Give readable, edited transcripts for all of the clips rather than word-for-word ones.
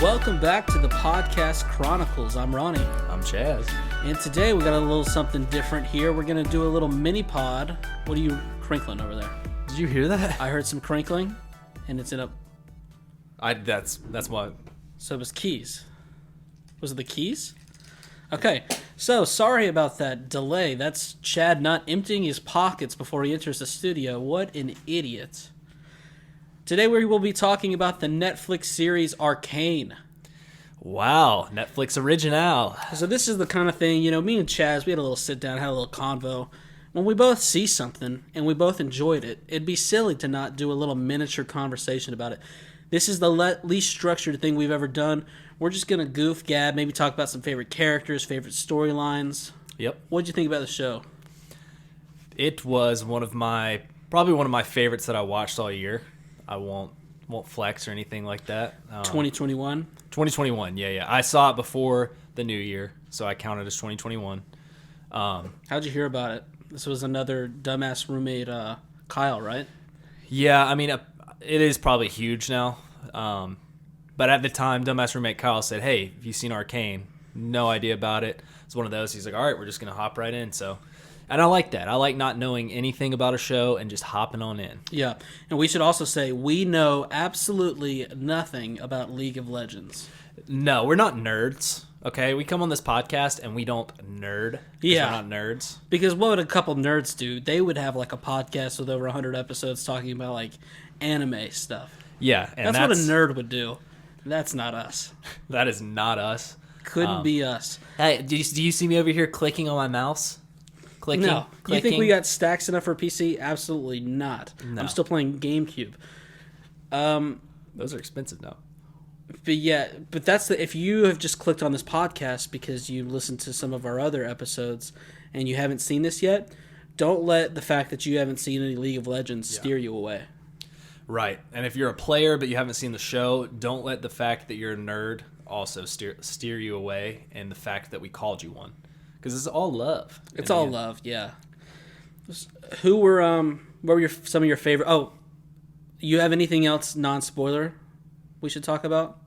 Welcome back to the podcast Chronicles. I'm Ronny. I'm Chad. And today we got a little something different here. We're going to do a little mini pod. What are you crinkling over there? Did you hear that? I heard some crinkling, and it's in a... That's what... So it was keys. Was it the keys? Okay, so sorry about that delay. That's Chad not emptying his pockets before he enters the studio. What an idiot. Today we will be talking about the Netflix series Arcane. Wow, Netflix original. So this is the kind of thing, me and Chaz, we had a little sit down, had a little convo. When we both see something and we both enjoyed it, it'd be silly to not do a little miniature conversation about it. This is the least structured thing we've ever done. We're just going to goof, gab, maybe talk about some favorite characters, favorite storylines. Yep. What'd you think about the show? It was probably one of my favorites that I watched all year. I won't flex or anything like that. 2021? 2021, yeah. I saw it before the new year, so I counted as 2021. How'd you hear about it? This was another dumbass roommate, Kyle, right? Yeah, I mean, it is probably huge now. But at the time, dumbass roommate Kyle said, "Hey, have you seen Arcane?" No idea about it. It's one of those. He's like, "All right, we're just going to hop right in." And I like that. I like not knowing anything about a show and just hopping on in. Yeah, and we should also say we know absolutely nothing about League of Legends. No, we're not nerds, okay? We come on this podcast and we don't nerd. Yeah. We're not nerds. Because what would a couple nerds do? They would have like a podcast with over 100 episodes talking about like anime stuff. Yeah. And that's what a nerd would do. That's not us. That is not us. Couldn't be us. Hey, do you see me over here clicking on my mouse? Clicking, no. clicking. You think we got stacks enough for PC? Absolutely not. No. I'm still playing GameCube. Those are expensive now. But that's if you have just clicked on this podcast because you listened to some of our other episodes and you haven't seen this yet, don't let the fact that you haven't seen any League of Legends steer you away. Right. And if you're a player but you haven't seen the show, don't let the fact that you're a nerd also steer you away, and the fact that we called you one. Because it's all love. It's all love, yeah. What were some of your favorite... Oh, you have anything else non-spoiler we should talk about?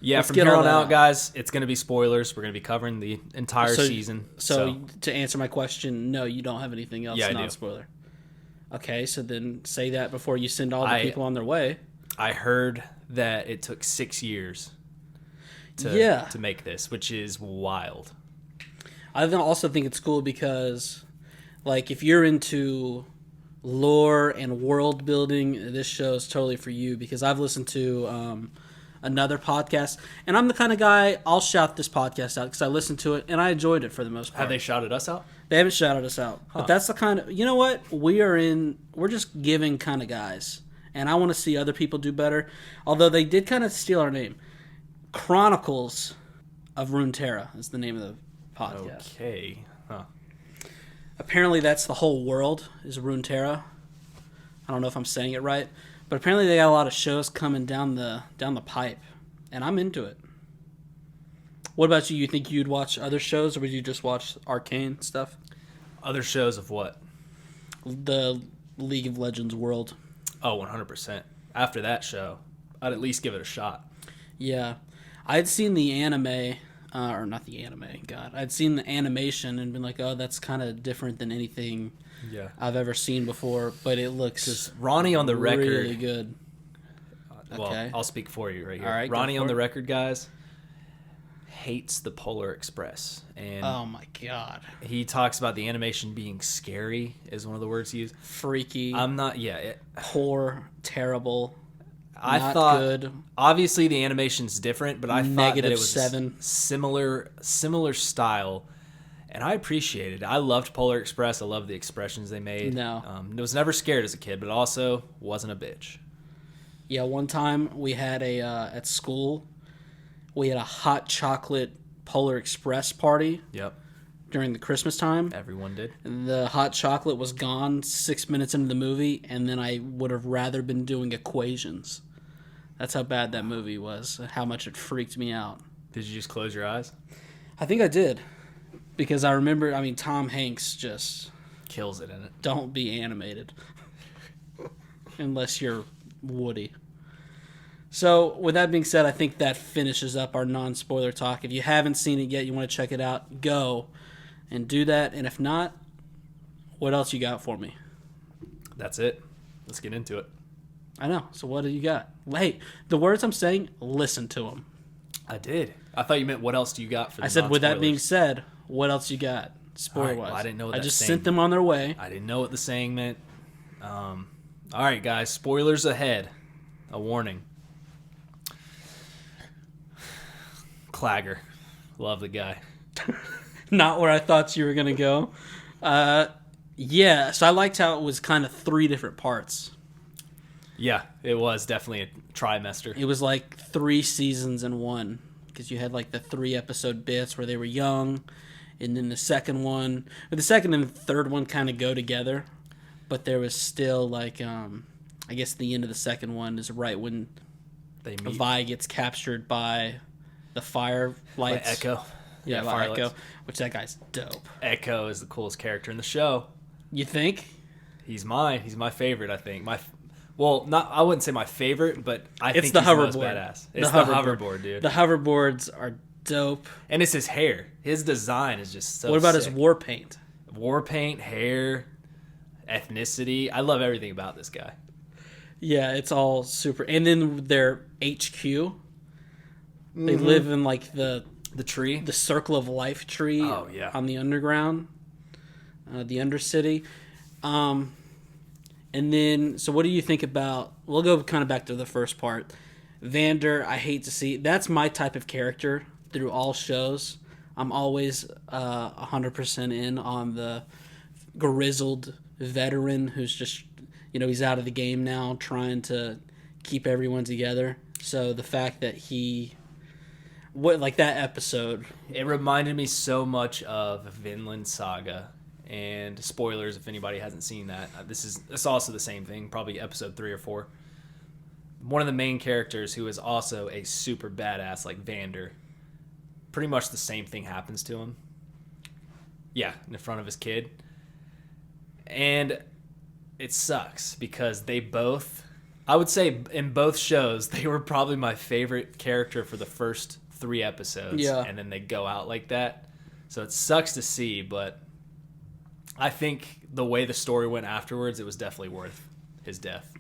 Yeah, Let's from get here all on that out, out. guys, it's going to be spoilers. We're going to be covering the entire season. So to answer my question, no, you don't have anything else I non-spoiler. Okay, so then say that before you send all the people on their way. I heard that it took 6 years to make this, which is wild. I also think it's cool because, like, if you're into lore and world building, this show is totally for you. Because I've listened to another podcast, and I'm the kind of guy, I'll shout this podcast out because I listened to it and I enjoyed it for the most part. Have they shouted us out? They haven't shouted us out, but that's the kind of, you know what, we're just giving kind of guys, and I want to see other people do better. Although they did kind of steal our name. Chronicles of Runeterra is the name of the podcast. Okay. Huh. Apparently that's the whole world is Runeterra. I don't know if I'm saying it right, but apparently they got a lot of shows coming down the pipe, and I'm into it. What about you? You think you'd watch other shows, or would you just watch Arcane stuff? Other shows of what? The League of Legends world. Oh, 100%. After that show, I'd at least give it a shot. Yeah. I'd seen the anime, or not the anime, God. I'd seen the animation and been like, oh, that's kind of different than anything I've ever seen before, but it looks Ronny on the record, really good. Well, Okay. I'll speak for you right here. All right, Ronny on the record, guys, hates the Polar Express. And oh my God. he talks about the animation being scary is one of the words he used. Freaky. I'm not, Poor, terrible. I not thought good. Obviously the animation's different, but I thought that it was -7. similar style, and I appreciated it. I loved Polar Express. I loved the expressions they made. No. I was never scared as a kid, but also wasn't a bitch. Yeah, one time we had at school, we had a hot chocolate Polar Express party. Yep. During the Christmas time. Everyone did. The hot chocolate was gone 6 minutes into the movie, and then I would have rather been doing equations. That's how bad that movie was, how much it freaked me out. Did you just close your eyes? I think I did. Because I remember, Tom Hanks just... kills it in it. Don't be animated. Unless you're Woody. So, with that being said, I think that finishes up our non-spoiler talk. If you haven't seen it yet, you want to check it out, go and do that. And if not, what else you got for me? That's it. Let's get into it. I know. So what do you got? Hey, the words I'm saying, listen to them. I did. I thought you meant what else do you got for the I said, with that being non-spoilers? said, what else you got? Spoiler-wise. All right, well, I didn't know what I that just saying sent them on their way. I didn't know what the saying meant. All right, guys. Spoilers ahead. A warning. Clagger. Love the guy. Not where I thought you were going to go. Yeah, so I liked how it was kind of 3 different parts. Yeah, it was definitely a trimester. It was like 3 seasons in one. Because you had like the 3 episode bits where they were young. And then the second one. But the second and the third one kind of go together. But there was still like, I guess the end of the second one is right when They meet. Vi gets captured by the fire By lights. Echo. Yeah, by Firelights. Echo. Which that guy's dope. Echo is the coolest character in the show. You think? He's mine. He's my favorite, I think. I wouldn't say my favorite, but I think the he's the most hoverboard. badass. It's the hoverboard, dude. The hoverboards are dope. And it's his hair. His design is just so What about sick. his war paint? War paint, hair, ethnicity. I love everything about this guy. Yeah, it's all super. And then their HQ. They live in like the tree. the circle of life tree. Oh, yeah. On the underground, the Undercity. And then, so what do you think about? We'll go kind of back to the first part. Vander, I hate to see. That's my type of character through all shows. I'm always 100% in on the grizzled veteran who's just, he's out of the game now, trying to keep everyone together. So the fact that like that episode. It reminded me so much of Vinland Saga. And spoilers if anybody hasn't seen that. It's also the same thing, probably episode 3 or 4. One of the main characters who is also a super badass like Vander. Pretty much the same thing happens to him. Yeah, in front of his kid. And it sucks because I would say in both shows, they were probably my favorite character for the first 3 episodes. Yeah. And then they go out like that. So it sucks to see, but I think the way the story went afterwards, it was definitely worth his death.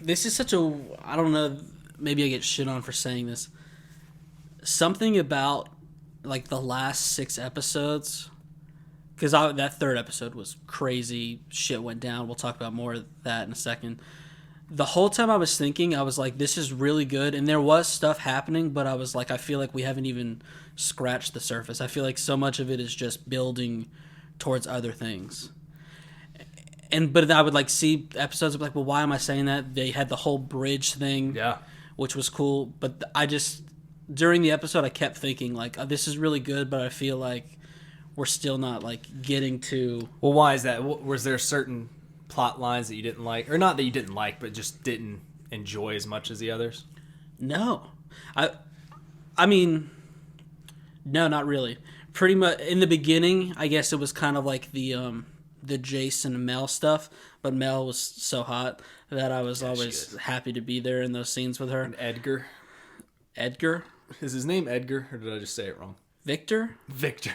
This is such a, I don't know, maybe I get shit on for saying this. Something about like the last 6 episodes, because that 3rd episode was crazy, shit went down. We'll talk about more of that in a second. The whole time I was thinking, I was like, this is really good. And there was stuff happening, but I was like, I feel like we haven't even scratched the surface. I feel like so much of it is just building towards other things. But I would like see episodes of like, well, why am I saying that? They had the whole bridge thing, Yeah. which was cool. But during the episode, I kept thinking like, oh, this is really good, but I feel like we're still not like getting to. Well, why is that? Was there certain plot lines that you didn't like, or not that you didn't like, but just didn't enjoy as much as the others? No, I mean, no, not really. Pretty much in the beginning, I guess it was kind of like the Jason and Mel stuff, but Mel was so hot that I was always happy to be there in those scenes with her. And Edgar. Edgar? Is his name Edgar, or did I just say it wrong? Victor? Victor.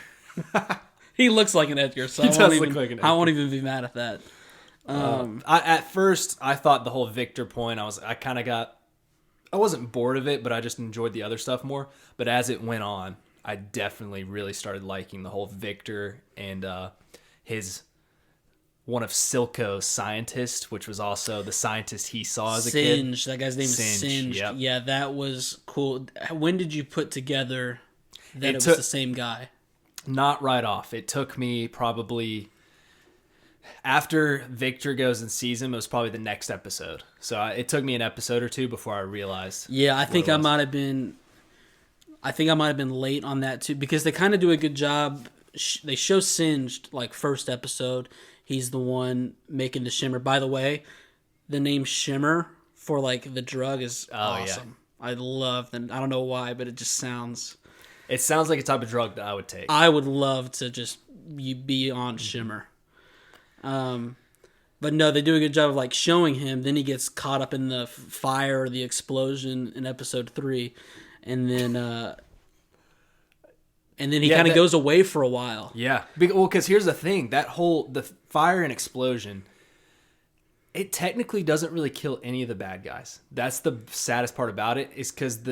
He looks like an Edgar, so He I does look like an won't even be mad at that. At first, I thought the whole Victor point, I wasn't bored of it, but I just enjoyed the other stuff more. But as it went on, I definitely really started liking the whole Victor and one of Silco's scientists, which was also the scientist he saw as a kid. Singed. That guy's name is Singed. Yep. Yeah, that was cool. When did you put together that it was the same guy? Not right off. It took me probably... After Victor goes and sees him, it was probably the next episode. So it took me an episode or 2 before I realized. Yeah, I think I might have been late on that too, because they kind of do a good job. They show Singed like first episode. He's the one making the shimmer. By the way, the name shimmer for like the drug is awesome. Yeah. I love them. I don't know why, but it just sounds. It sounds like a type of drug that I would take. I would love to just be on shimmer. But no, they do a good job of like showing him. Then he gets caught up in the fire or the explosion in episode 3, and then he kind of goes away for a while. Yeah, well, because here's the thing: the fire and explosion, it technically doesn't really kill any of the bad guys. That's the saddest part about it. Is because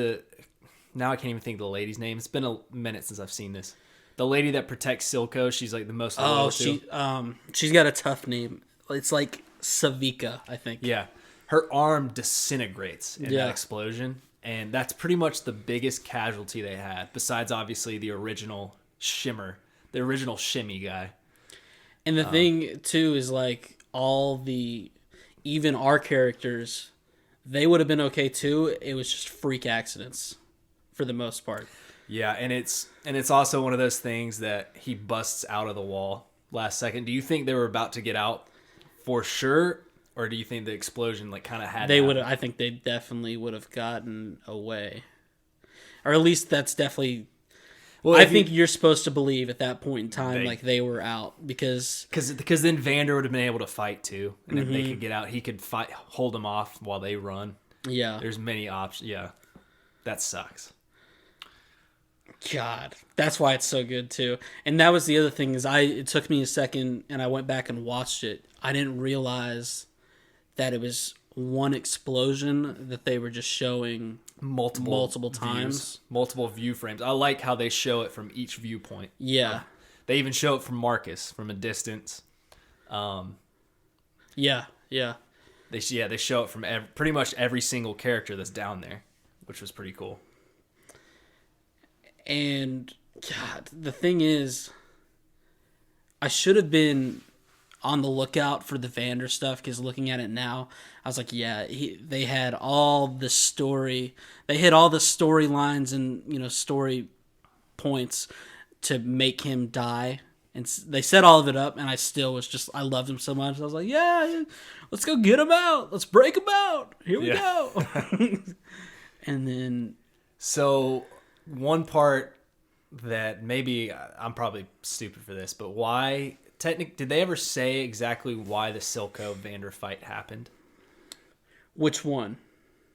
now I can't even think of the lady's name. It's been a minute since I've seen this. The lady that protects Silco, she's like the most loyal to. She's got a tough name. It's like Savika, I think. Yeah. Her arm disintegrates in that explosion. And that's pretty much the biggest casualty they had, besides obviously the original Shimmy guy. And the thing, too, is like even our characters, they would have been okay, too. It was just freak accidents for the most part. Yeah, and it's also one of those things that he busts out of the wall last second. Do you think they were about to get out for sure, or do you think the explosion like kind of had? They would. I think they definitely would have gotten away, or at least that's definitely. Well, I think you're supposed to believe at that point in time like they were out because then Vander would have been able to fight too, and if they could get out, he could hold them off while they run. Yeah, there's many options. Yeah, that sucks. God, that's why it's so good too. And that was the other thing is it took me a second and I went back and watched it. I didn't realize that it was one explosion that they were just showing multiple times. Multiple view frames. I like how they show it from each viewpoint. Yeah. They even show it from Marcus from a distance. Yeah. They show it from pretty much every single character that's down there, which was pretty cool. And God, the thing is, I should have been on the lookout for the Vander stuff because looking at it now, I was like, yeah, they had all the story. They hit all the storylines and story points to make him die, and they set all of it up. And I still was I loved him so much. I was like, yeah, let's go get him out. Let's break him out. Here we go. And then one part that maybe I'm probably stupid for this, but why? Did they ever say exactly why the Silco Vander fight happened? Which one?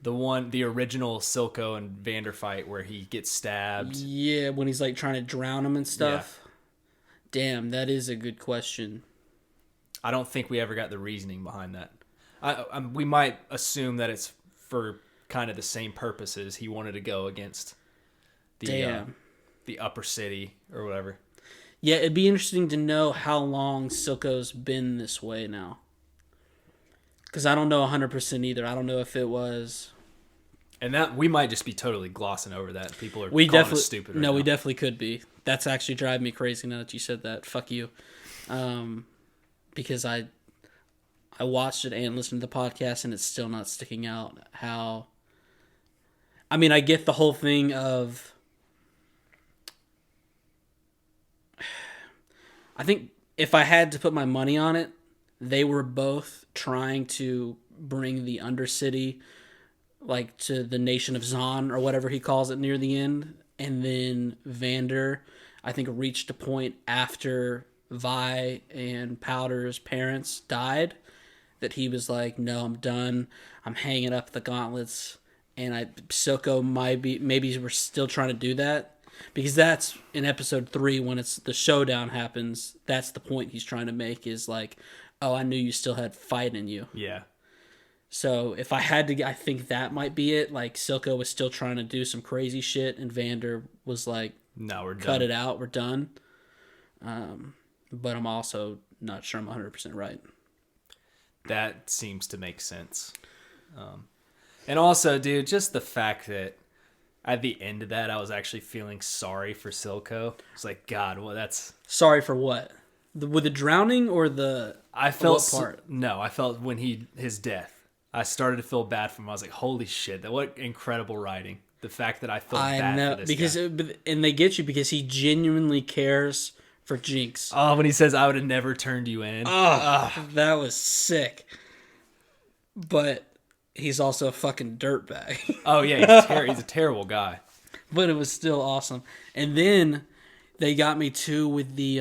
The original Silco and Vander fight where he gets stabbed. Yeah, when he's like trying to drown him and stuff. Yeah. Damn, that is a good question. I don't think we ever got the reasoning behind that. We might assume that it's for kind of the same purposes. He wanted to go against the upper city or whatever. Yeah, it'd be interesting to know how long Silco's been this way now. Because I don't know 100% either. I don't know if it was... And that we might just be totally glossing over that. People are calling us stupid right now. We definitely could be. That's actually driving me crazy now that you said that. Fuck you. Because I watched it and listened to the podcast and it's still not sticking out how... I mean, I get the whole thing of... I think if I had to put my money on it, they were both trying to bring the Undercity like to the nation of Zon or whatever he calls it near the end. And then Vander, I think, reached a point after Vi and Powder's parents died that he was like, no, I'm done. I'm hanging up the gauntlets. And Silco maybe we're still trying to do that. Because that's in episode 3 when it's the showdown happens. That's the point he's trying to make is like, oh, I knew you still had fight in you. Yeah. So if I had to, I think that might be it. Like Silco was still trying to do some crazy shit, and Vander was like, "No, we're done. Cut it out. We're done." But I'm also not sure I'm 100% right. That seems to make sense. And also, dude, just the fact that at the end of that, I was actually feeling sorry for Silco. It's like, God, well, that's... Sorry for what? With the drowning or the... I felt... What part? No, I felt when his death. I started to feel bad for him. I was like, holy shit, what incredible writing. The fact that I felt bad for this guy. And they get you because he genuinely cares for Jinx. Oh, when he says, I would have never turned you in. That was sick. But... he's also a fucking dirtbag. Oh, yeah. He's a terrible guy. But it was still awesome. And then they got me, too, with the...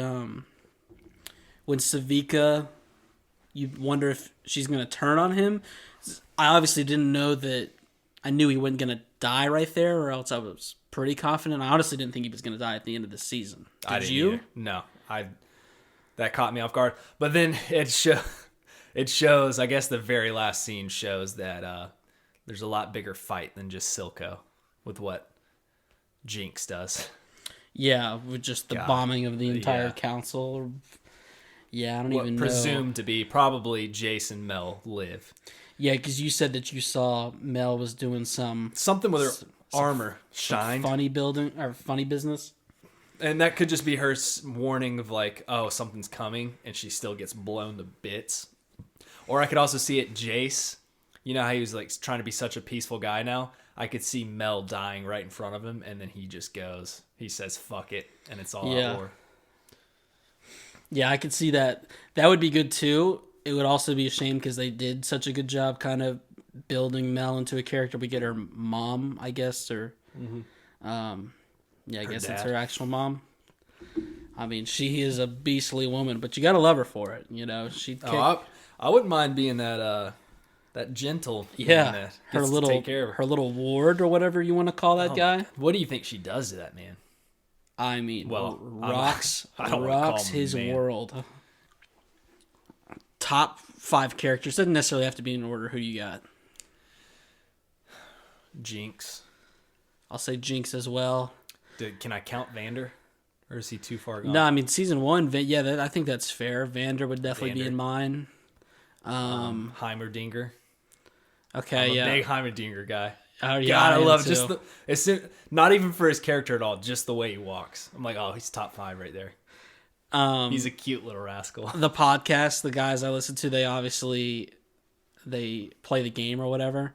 when Savika you wonder if she's going to turn on him. I obviously didn't know that. I knew he wasn't going to die right there, or else I was pretty confident. I honestly didn't think he was going to die at the end of the season. Did you? Either. No, that caught me off guard. But then it shows. I guess the very last scene shows that there's a lot bigger fight than just Silco with what Jinx does. Yeah, with just the bombing of the entire council. Yeah, I don't even know. Presumed to be probably Jason, Mel, Liv. Yeah, because you said that you saw Mel was doing something with her armor shine, funny business, and that could just be her warning of like, oh, something's coming, and she still gets blown to bits. Or I could also see it, Jace. You know how he was like trying to be such a peaceful guy now? I could see Mel dying right in front of him, and then he just goes, he says, fuck it, and it's all out war. Yeah, I could see that. That would be good too. It would also be a shame because they did such a good job kind of building Mel into a character. We get her mom, I guess, or I guess it's her actual mom. I mean, she is a beastly woman, but you gotta love her for it. You know, I wouldn't mind being that gentle. Yeah, her little ward or whatever you want to call that guy. What do you think she does to that man? I mean, rocks his man. World. Top 5 characters. Doesn't necessarily have to be in order. Who you got? Jinx. I'll say Jinx as well. Can I count Vander? Or is he too far gone? No, I mean, season 1, I think that's fair. Vander would definitely be in mine. Heimerdinger. Okay, I'm a big Heimerdinger guy. Oh, yeah, God, I love not even for his character at all, just the way he walks. I'm like, oh, he's top 5 right there. He's a cute little rascal. The podcast, the guys I listen to, they play the game or whatever,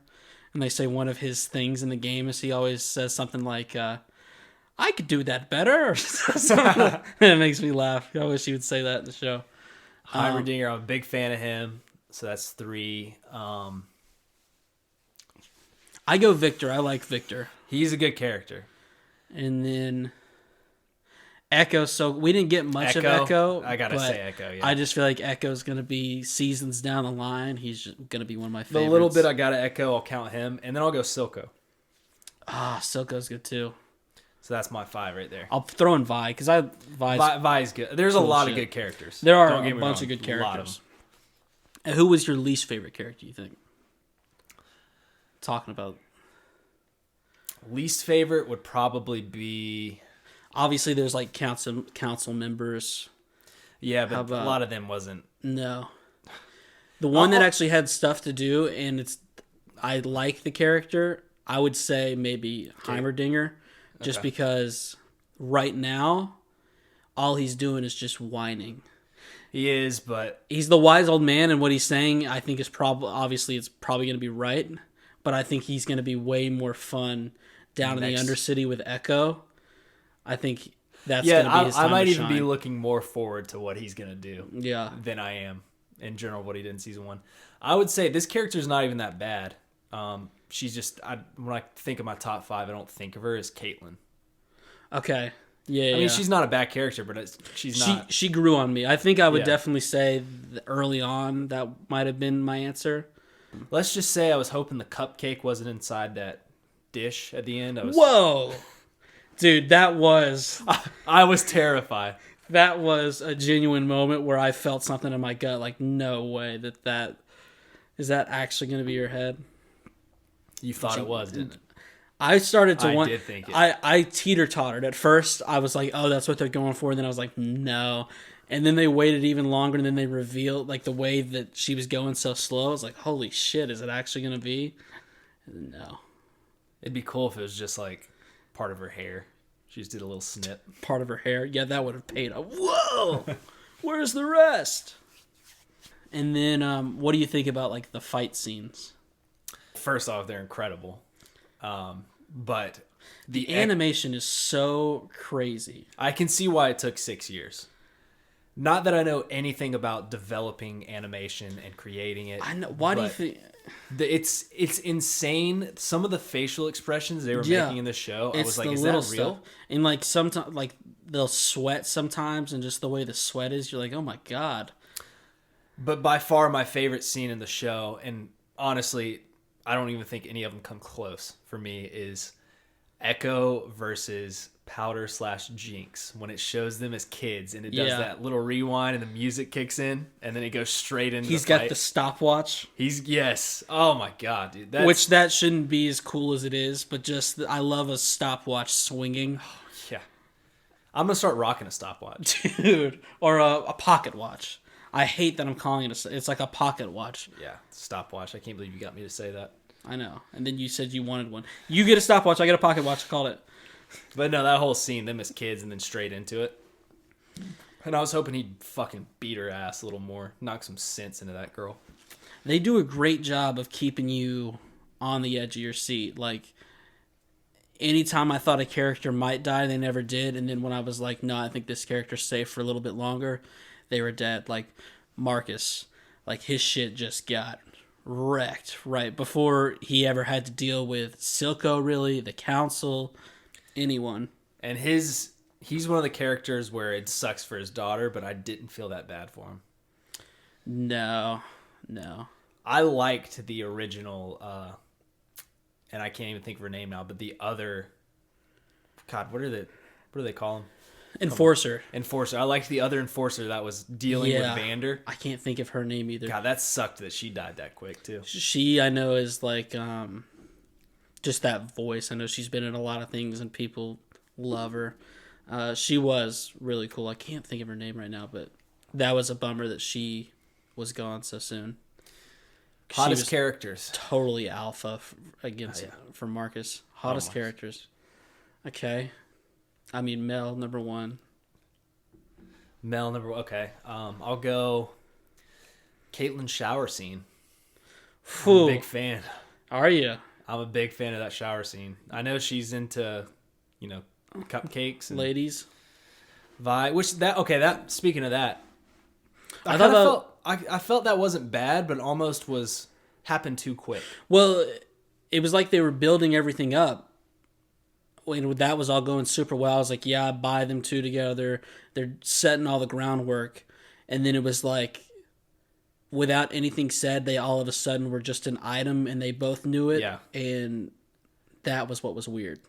and they say one of his things in the game is he always says something like, I could do that better. It makes me laugh. I wish he would say that in the show. Heimerdinger, I'm a big fan of him. So that's 3. I go Victor. I like Victor. He's a good character. And then Echo. So we didn't get much of Echo. I gotta say Echo. Yeah. I just feel like Echo's gonna be seasons down the line. He's just gonna be one of my favorites. The little bit I gotta Echo, I'll count him, and then I'll go Silco. Silco's good too. So that's my 5 right there. I'll throw in Vi because Vi's good. There's a lot of good characters. There are a bunch of good characters. And who was your least favorite character, you think? Talking about least favorite would probably be, obviously there's like council members. Yeah, but a lot of them wasn't. No. The one that actually had stuff to do, and I like the character, I would say maybe Heimerdinger, just because right now all he's doing is just whining. He is, but he's the wise old man, and what he's saying, I think, is obviously it's probably going to be right. But I think he's going to be way more fun down in the Undercity with Echo. I think that's going to be his time I might to even shine. be looking more forward to what he's going to do. Yeah. Than I am in general what he did in season 1. I would say this character's not even that bad. She's just when I think of my top 5, I don't think of her as Caitlyn. Okay. Yeah, I mean, she's not a bad character, but she's not. She grew on me. I think I would definitely say early on that might have been my answer. Let's just say I was hoping the cupcake wasn't inside that dish at the end. Whoa! Dude, that was... I was terrified. That was a genuine moment where I felt something in my gut, like, no way that... Is that actually going to be your head? You thought it was, didn't it? I started to I did think it. I teeter-tottered. At first, I was like, oh, that's what they're going for. And then I was like, no. And then they waited even longer, and then they revealed, like, the way that she was going so slow. I was like, holy shit, is it actually going to be? No. It'd be cool if it was just, like, part of her hair. She just did a little snip. Part of her hair? Yeah, that would have paid off. Whoa! Where's the rest? And then, what do you think about, like, the fight scenes? First off, they're incredible. But the animation is so crazy. I can see why it took 6 years. Not that I know anything about developing animation and creating it. I know. Why do you think it's insane? Some of the facial expressions they were making in the show, I was like, "Is that real?" Stuff. And like sometimes, like they'll sweat sometimes, and just the way the sweat is, you're like, "Oh my god." But by far my favorite scene in the show, and honestly, I don't even think any of them come close for me, is Echo versus Powder / Jinx, when it shows them as kids and it does that little rewind and the music kicks in and then it goes straight into He's the fight. got the stopwatch. Yes. Oh my god, dude. Which that shouldn't be as cool as it is, but just I love a stopwatch swinging. Yeah. I'm going to start rocking a stopwatch. Dude. Or a pocket watch. I hate that I'm calling it it's like a pocket watch. Yeah, stopwatch. I can't believe you got me to say that. I know. And then you said you wanted one. You get a stopwatch, I get a pocket watch. I called it. But no, that whole scene, them as kids and then straight into it. And I was hoping he'd fucking beat her ass a little more. Knock some sense into that girl. They do a great job of keeping you on the edge of your seat. Like, anytime I thought a character might die, they never did. And then when I was like, no, I think this character's safe for a little bit longer, they were dead. Like, Marcus. Like, his shit just got wrecked right before he ever had to deal with Silco, really, the council, anyone. And he's one of the characters where it sucks for his daughter, but I didn't feel that bad for him. No. I liked the original, and I can't even think of her name now, but the other, God, what do they call him? Enforcer. I liked the other enforcer that was dealing with Vander. I can't think of her name either. God, that sucked that she died that quick too. She, I know, is like just that voice. I know she's been in a lot of things and people love her. She was really cool. I can't think of her name right now, but that was a bummer that she was gone so soon. Hottest characters. Totally alpha for Marcus. Hottest characters. Okay. I mean, Mel, number one. Okay. I'll go Caitlyn's shower scene. I'm a big fan. Are you? I'm a big fan of that shower scene. I know she's into, cupcakes and ladies. Speaking of that, I felt that wasn't bad, but almost happened too quick. Well, it was like they were building everything up. When that was all going super well, I was like, yeah, buy them two together. They're setting all the groundwork. And then it was like, without anything said, they all of a sudden were just an item and they both knew it. Yeah. And that was what was weird.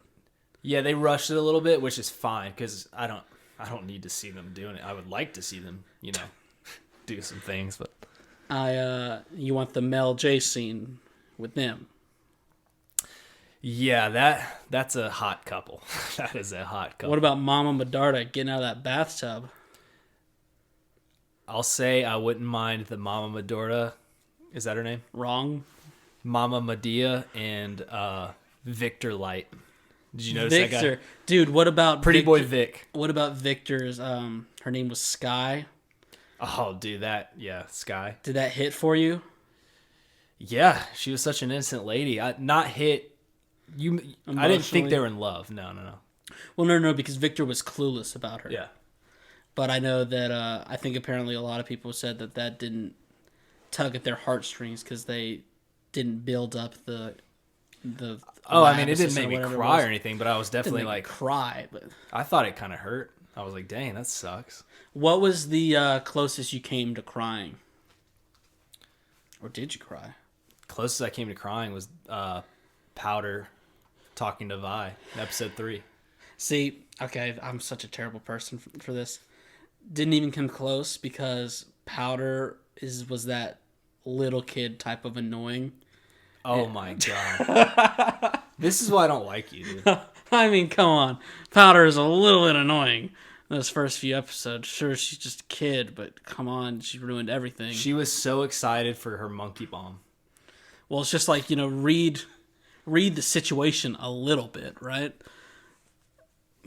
Yeah, they rushed it a little bit, which is fine because I don't need to see them doing it. I would like to see them, do some things, but you want the Mel J scene with them. Yeah, that's a hot couple. That is a hot couple. What about Mama Medarda getting out of that bathtub? I'll say I wouldn't mind the Mama Medarda. Is that her name? Wrong. Mama Medea and Victor Light. Did you notice Victor. that guy? Dude, what about Pretty Boy Vic? What about Victor's, her name was Sky? Oh, dude, Sky. Did that hit for you? Yeah, she was such an innocent lady. Not hit. I didn't think they were in love. No. Well, no, because Victor was clueless about her. Yeah. But I know that I think apparently a lot of people said that didn't tug at their heartstrings because they didn't build up the. I mean, it didn't make me cry or anything, but I was definitely like cry. But I thought it kind of hurt. I was like, dang, that sucks. What was the closest you came to crying, or did you cry? Closest I came to crying was Powder talking to Vi in episode 3. See, okay, I'm such a terrible person for this. Didn't even come close because Powder was that little kid type of annoying. Oh my god. This is why I don't like you, dude. I mean, come on. Powder is a little bit annoying in those first few episodes. Sure, she's just a kid, but come on, she ruined everything. She was so excited for her monkey bomb. Well, it's just like, read the situation a little bit, right?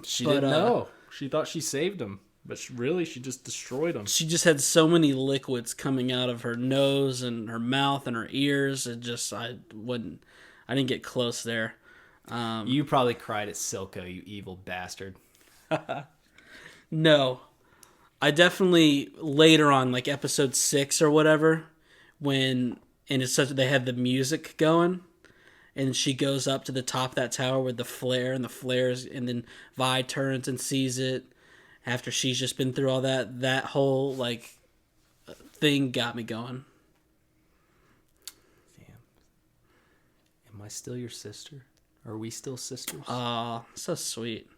She didn't know. She thought she saved him, but she just destroyed him. She just had so many liquids coming out of her nose and her mouth and her ears. I didn't get close there. You probably cried at Silco, you evil bastard. No. I definitely, later on, like episode 6 or whatever, they had the music going, and she goes up to the top of that tower with the flare and the flares, and then Vi turns and sees it after she's just been through all that whole, like, thing got me going. Damn. Am I still your sister? Are we still sisters? Oh, so sweet.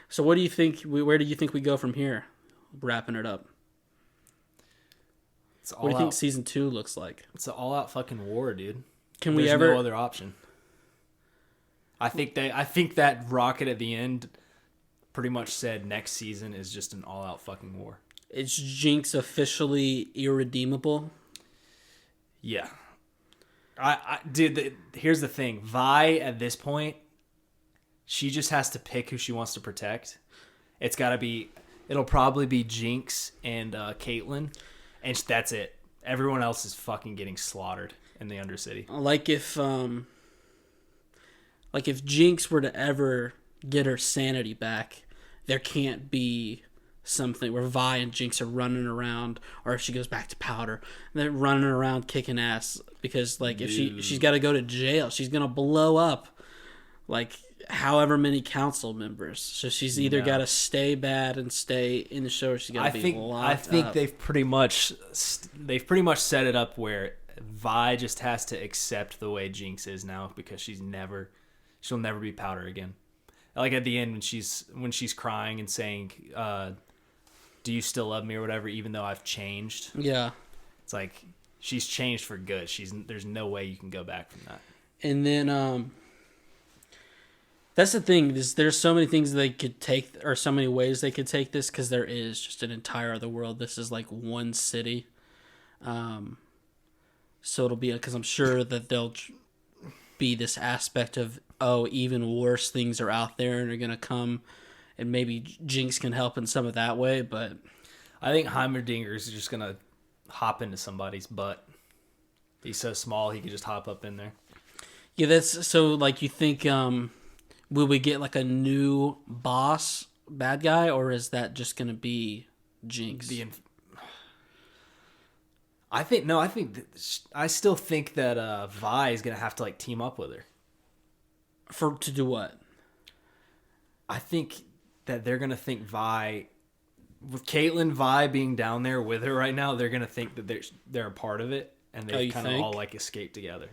So what do you think? Where do you think we go from here? Wrapping it up. What do you think season 2 looks like? It's an all-out fucking war, dude. There's no other option. I think that rocket at the end pretty much said next season is just an all-out fucking war. Is Jinx officially irredeemable? Yeah. Dude, here's the thing. Vi, at this point, she just has to pick who she wants to protect. It'll probably be Jinx and Caitlyn, and that's it. Everyone else is fucking getting slaughtered in the Undercity. Like if Jinx were to ever get her sanity back, there can't be something where Vi and Jinx are running around, or if she goes back to Powder, they're running around kicking ass, because like if she's got to go to jail, she's gonna blow up like however many council members. So she's either got to stay bad and stay in the show, or she's got to be locked up. I think they've pretty much set it up where Vi just has to accept the way Jinx is now, because she'll never be Powder again. Like at the end when she's crying and saying, "Do you still love me?" or whatever, even though I've changed. Yeah. It's like she's changed for good. There's no way you can go back from that. And then that's the thing, is there's so many things they could take, or so many ways they could take this, because there is just an entire other world. This is like one city. So it'll be, because I'm sure that there'll be this aspect of, even worse things are out there and are going to come, and maybe Jinx can help in some of that way, but I think Heimerdinger is just going to hop into somebody's butt. He's so small, he could just hop up in there. Yeah, that's, so like you think, will we get like a new boss bad guy, or is that just going to be Jinx? I still think that Vi is going to have to like team up with her. To do what? I think that they're going to think Vi, with Caitlyn, Vi being down there with her right now, they're going to think that they're a part of it, and they kind of all like escape together.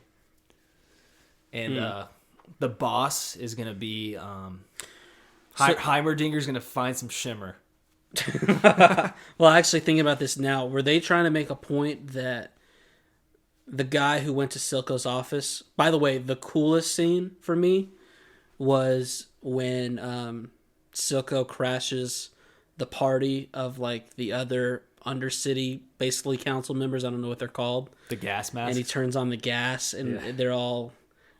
And the boss is going to be Heimerdinger's going to find some shimmer. Well, actually thinking about this now, were they trying to make a point that the guy who went to Silco's office, by the way, the coolest scene for me was when Silco crashes the party of like the other Undercity, basically council members, I don't know what they're called. The gas mask. And he turns on the gas, and they're all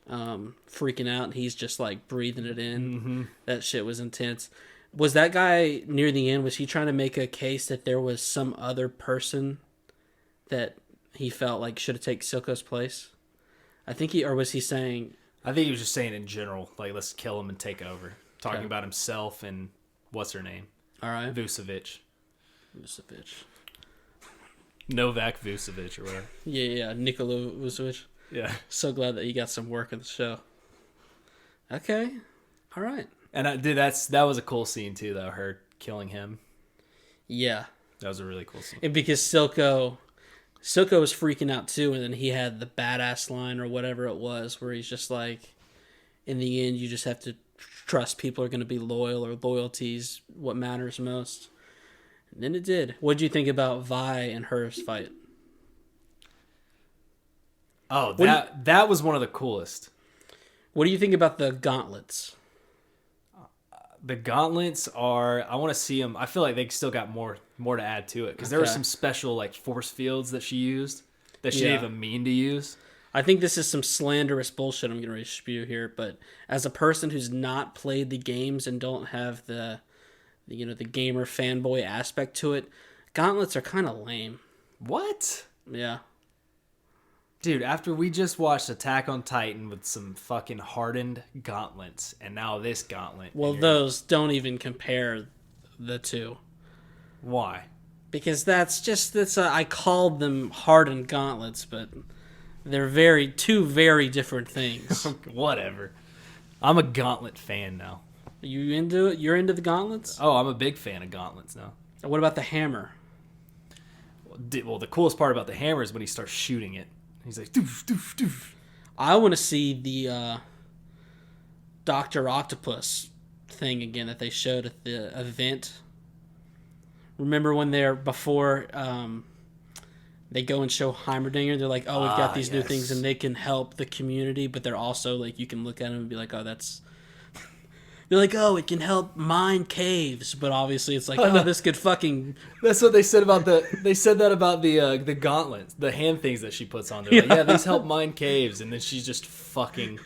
freaking out, and he's just like breathing it in. Mm-hmm. That shit was intense. Was that guy near the end, was he trying to make a case that there was some other person that he felt like should have taken Silco's place? Or was he saying... I think he was just saying in general, like, let's kill him and take over. Talking about himself and what's her name? All right. Vucevic. Novak Vucevic or whatever. Yeah, Nikola Vucevic. Yeah. So glad that you got some work in the show. Okay. All right. And that was a cool scene too, though. Her killing him. Yeah. That was a really cool scene. And because Silco was freaking out too, and then he had the badass line or whatever it was, where he's just like, in the end, you just have to trust people are going to be loyal, or loyalty's what matters most. And then it did. What did you think about Vi and hers fight? Oh, that was one of the coolest. What do you think about the gauntlets? The gauntlets are... I want to see them. I feel like they still got more to add to it. Because there were some special like force fields that she used that she didn't even mean to use. I think this is some slanderous bullshit I'm going to spew here. But as a person who's not played the games and don't have the gamer fanboy aspect to it, gauntlets are kind of lame. What? Yeah. Dude, after we just watched Attack on Titan with some fucking hardened gauntlets, and now this gauntlet. Well, those don't even compare the two. Why? Because I called them hardened gauntlets, but they're two very different things. Whatever. I'm a gauntlet fan now. Are you into it? You're into the gauntlets? Oh, I'm a big fan of gauntlets now. What about the hammer? Well, the coolest part about the hammer is when he starts shooting it. He's like, doof, doof, doof. I want to see the Dr. Octopus thing again that they showed at the event. Remember when before they go and show Heimerdinger, they're like, oh, we've got these new things and they can help the community, but they're also like, you can look at them and be like, oh, that's... They're like, oh, it can help mine caves, but obviously it's like, oh, this could fucking... That's what they said about They said that about the gauntlets, the hand things that she puts on. They're like, these help mine caves, and then she's just fucking...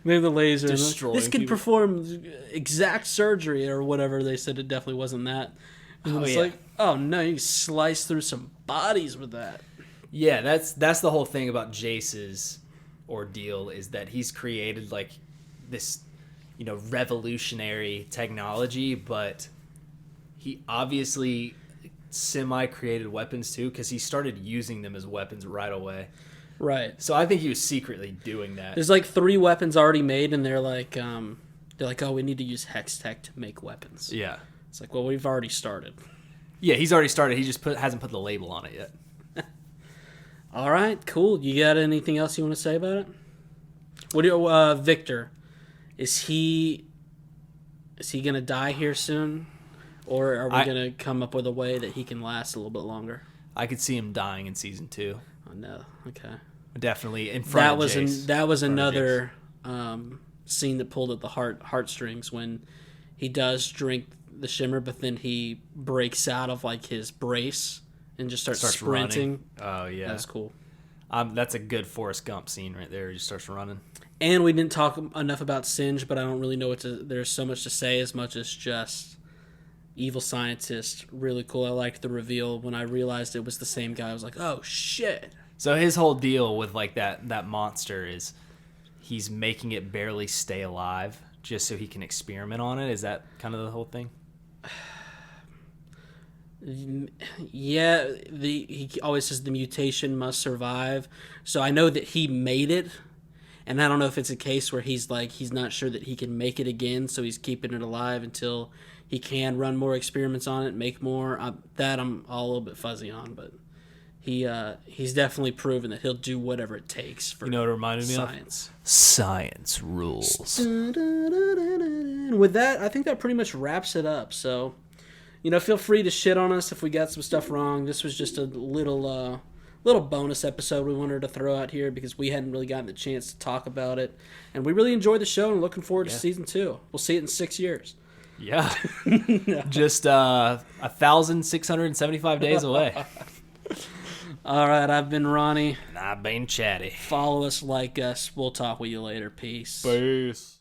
Maybe the laser. Destroying this could people. Perform exact surgery or whatever. They said it definitely wasn't that. And it's like, oh no, you can slice through some bodies with that. Yeah, that's the whole thing about Jace's ordeal, is that he's created like this, revolutionary technology, but he obviously semi-created weapons too, because he started using them as weapons right away. Right. So I think he was secretly doing that. There's like 3 weapons already made, and they're like, oh, we need to use hex tech to make weapons. Yeah. It's like, well, we've already started. Yeah, he's already started. He just hasn't put the label on it yet. All right, cool. You got anything else you want to say about it? What do you, Victor? Is he gonna die here soon, or are we gonna come up with a way that he can last a little bit longer? I could see him dying in season 2. Oh no. Okay. Definitely in front of Jace. That was another scene that pulled at the heartstrings when he does drink the shimmer, but then he breaks out of like his brace and just starts sprinting. Running. Oh yeah, that's cool. That's a good Forrest Gump scene right there. He just starts running. And we didn't talk enough about Singe, but I don't really know there's so much to say as much as just evil scientist. Really cool. I liked the reveal when I realized it was the same guy. I was like, oh shit. So his whole deal with like that monster is he's making it barely stay alive just so he can experiment on it. Is that kind of the whole thing? Yeah, he always says the mutation must survive. So I know that he made it, and I don't know if it's a case where he's not sure that he can make it again, so he's keeping it alive until he can run more experiments on it, make more. That I'm all a little bit fuzzy on, but he's definitely proven that he'll do whatever it takes for what it reminded me science. Of? Science rules. And with that, I think that pretty much wraps it up. So, feel free to shit on us if we got some stuff wrong. This was just a little bonus episode we wanted to throw out here because we hadn't really gotten the chance to talk about it. And we really enjoyed the show and looking forward to season 2. We'll see it in 6 years. Yeah. Just 1,675 days away. All right, I've been Ronnie. And I've been Chatty. Follow us, like us. We'll talk with you later. Peace. Peace.